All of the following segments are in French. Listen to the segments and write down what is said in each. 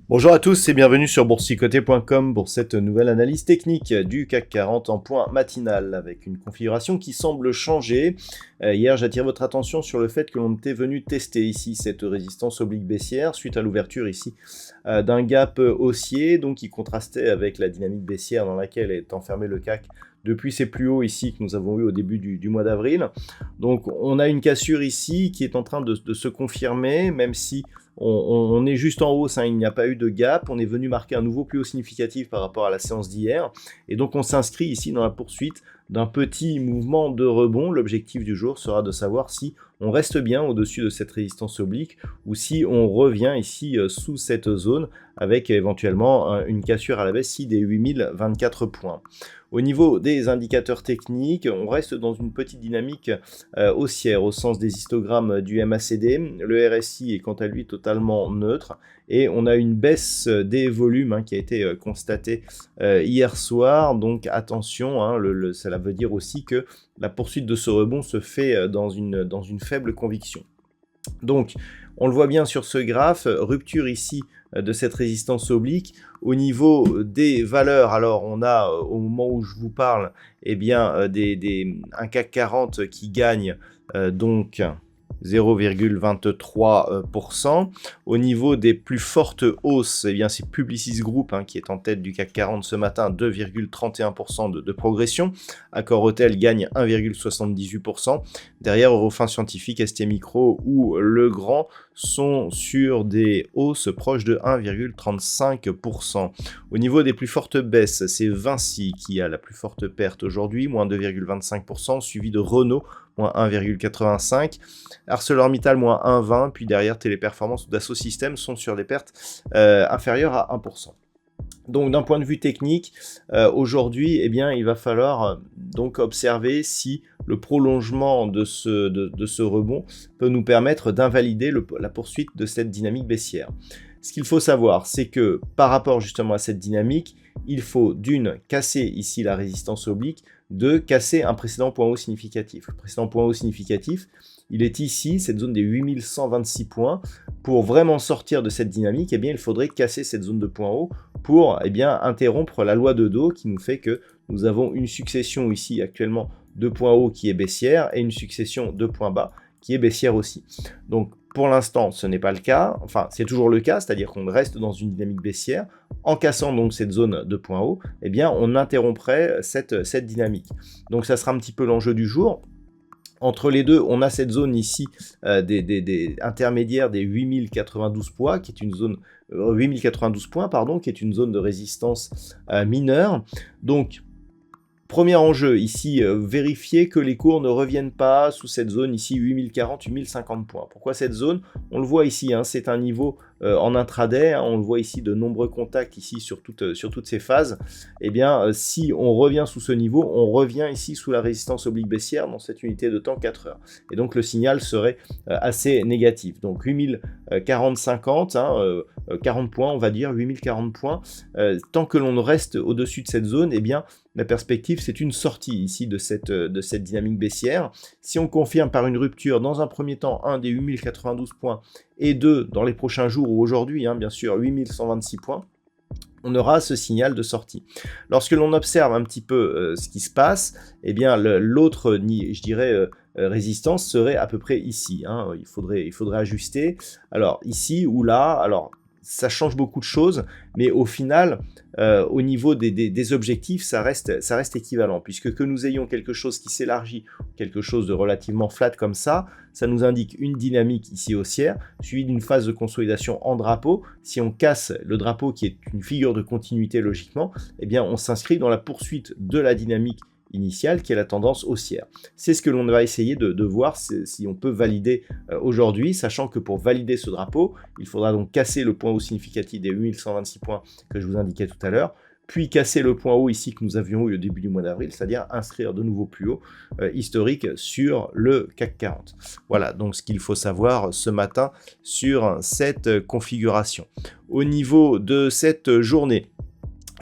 Bonjour à tous et bienvenue sur boursicoté.com pour cette nouvelle analyse technique du CAC 40 en point matinal avec une configuration qui semble changer. Hier, j'attire votre attention sur le fait que l'on était venu tester ici cette résistance oblique baissière suite à l'ouverture ici d'un gap haussier donc qui contrastait avec la dynamique baissière dans laquelle est enfermé le CAC depuis ses plus hauts ici que nous avons eu au début du mois d'avril. Donc on a une cassure ici qui est en train de se confirmer, même si on est juste en hausse, hein, il n'y a pas eu de gap, on est venu marquer un nouveau plus haut significatif par rapport à la séance d'hier, et donc on s'inscrit ici dans la poursuite d'un petit mouvement de rebond. L'objectif du jour sera de savoir si on reste bien au-dessus de cette résistance oblique ou si on revient ici sous cette zone avec éventuellement une cassure à la baisse ici des 8024 points. Au niveau des indicateurs techniques, on reste dans une petite dynamique haussière au sens des histogrammes du MACD. Le RSI est quant à lui totalement neutre et on a une baisse des volumes qui a été constatée hier soir. Donc attention, cela veut dire aussi que la poursuite de ce rebond se fait dans une faible conviction. Donc on le voit bien sur ce graphe, rupture ici de cette résistance oblique. Au niveau des valeurs, alors on a au moment où je vous parle, eh bien un CAC 40 qui gagne donc 0,23%. Au niveau des plus fortes hausses, eh bien c'est Publicis Group qui est en tête du CAC 40 ce matin, 2,31% de progression. Accor Hotel gagne 1,78%. Derrière, Eurofins Scientifique, ST Micro ou Legrand sont sur des hausses proches de 1,35%. Au niveau des plus fortes baisses, c'est Vinci qui a la plus forte perte aujourd'hui, moins 2,25%, suivi de Renault, moins 1,85%, ArcelorMittal, moins 1,20%, puis derrière Téléperformance ou Dassault Systèmes sont sur des pertes inférieures à 1%. Donc d'un point de vue technique, aujourd'hui, eh bien, il va falloir donc observer si le prolongement de ce rebond peut nous permettre d'invalider la poursuite de cette dynamique baissière. Ce qu'il faut savoir, c'est que par rapport justement à cette dynamique, il faut d'une casser ici la résistance oblique, de casser un précédent point haut significatif. Le précédent point haut significatif, il est ici, cette zone des 8126 points. Pour vraiment sortir de cette dynamique, eh bien, il faudrait casser cette zone de point haut pour interrompre la loi de dos qui nous fait que nous avons une succession ici actuellement de points hauts qui est baissière et une succession de points bas qui est baissière aussi. Donc pour l'instant, ce n'est pas le cas, enfin c'est toujours le cas, c'est-à-dire qu'on reste dans une dynamique baissière. En cassant donc cette zone de point haut, eh bien on interromprait cette dynamique. Donc ça sera un petit peu l'enjeu du jour. Entre les deux, on a cette zone ici des intermédiaires des 8092 points, qui est une zone 8092 points, pardon, qui est une zone de résistance mineure. Donc premier enjeu ici, vérifier que les cours ne reviennent pas sous cette zone ici 8040, 8050 points. Pourquoi cette zone? On le voit ici, c'est un niveau en intraday, on le voit ici de nombreux contacts ici sur toutes ces phases. Eh bien, si on revient sous ce niveau, on revient ici sous la résistance oblique baissière dans cette unité de temps 4 heures. Et donc le signal serait assez négatif. Donc 8040-50, 40 points, on va dire 8040 points. Tant que l'on reste au-dessus de cette zone, eh bien la perspective, c'est une sortie ici de cette dynamique baissière. Si on confirme par une rupture, dans un premier temps, 1 des 8092 points et 2 dans les prochains jours ou aujourd'hui, bien sûr, 8126 points, on aura ce signal de sortie. Lorsque l'on observe un petit peu ce qui se passe, eh bien l'autre, je dirais, résistance serait à peu près ici. Il faudrait ajuster. Alors ici ou là, alors ça change beaucoup de choses, mais au final, au niveau des objectifs, ça reste équivalent, puisque que nous ayons quelque chose qui s'élargit, quelque chose de relativement flat comme ça nous indique une dynamique ici haussière, suivie d'une phase de consolidation en drapeau. Si on casse le drapeau, qui est une figure de continuité logiquement, eh bien on s'inscrit dans la poursuite de la dynamique initiale qui est la tendance haussière. C'est ce que l'on va essayer de voir si on peut valider aujourd'hui, sachant que pour valider ce drapeau, il faudra donc casser le point haut significatif des 8126 points que je vous indiquais tout à l'heure, puis casser le point haut ici que nous avions eu au début du mois d'avril, c'est-à-dire inscrire de nouveaux plus hauts historiques sur le CAC 40. Voilà donc ce qu'il faut savoir ce matin sur cette configuration. Au niveau de cette journée,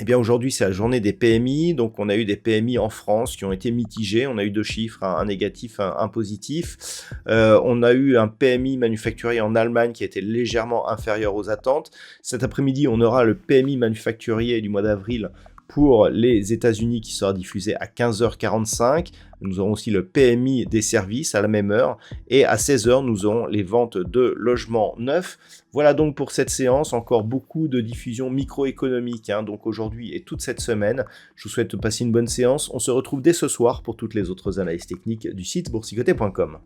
eh bien aujourd'hui c'est la journée des PMI, donc on a eu des PMI en France qui ont été mitigés, on a eu deux chiffres, un négatif, un positif. On a eu un PMI manufacturier en Allemagne qui était légèrement inférieur aux attentes. Cet après-midi on aura le PMI manufacturier du mois d'avril pour les États-Unis qui sera diffusé à 15h45. Nous aurons aussi le PMI des services à la même heure. Et à 16h, nous aurons les ventes de logements neufs. Voilà donc pour cette séance, encore beaucoup de diffusion microéconomique. Donc aujourd'hui et toute cette semaine, je vous souhaite de passer une bonne séance. On se retrouve dès ce soir pour toutes les autres analyses techniques du site boursicoté.com.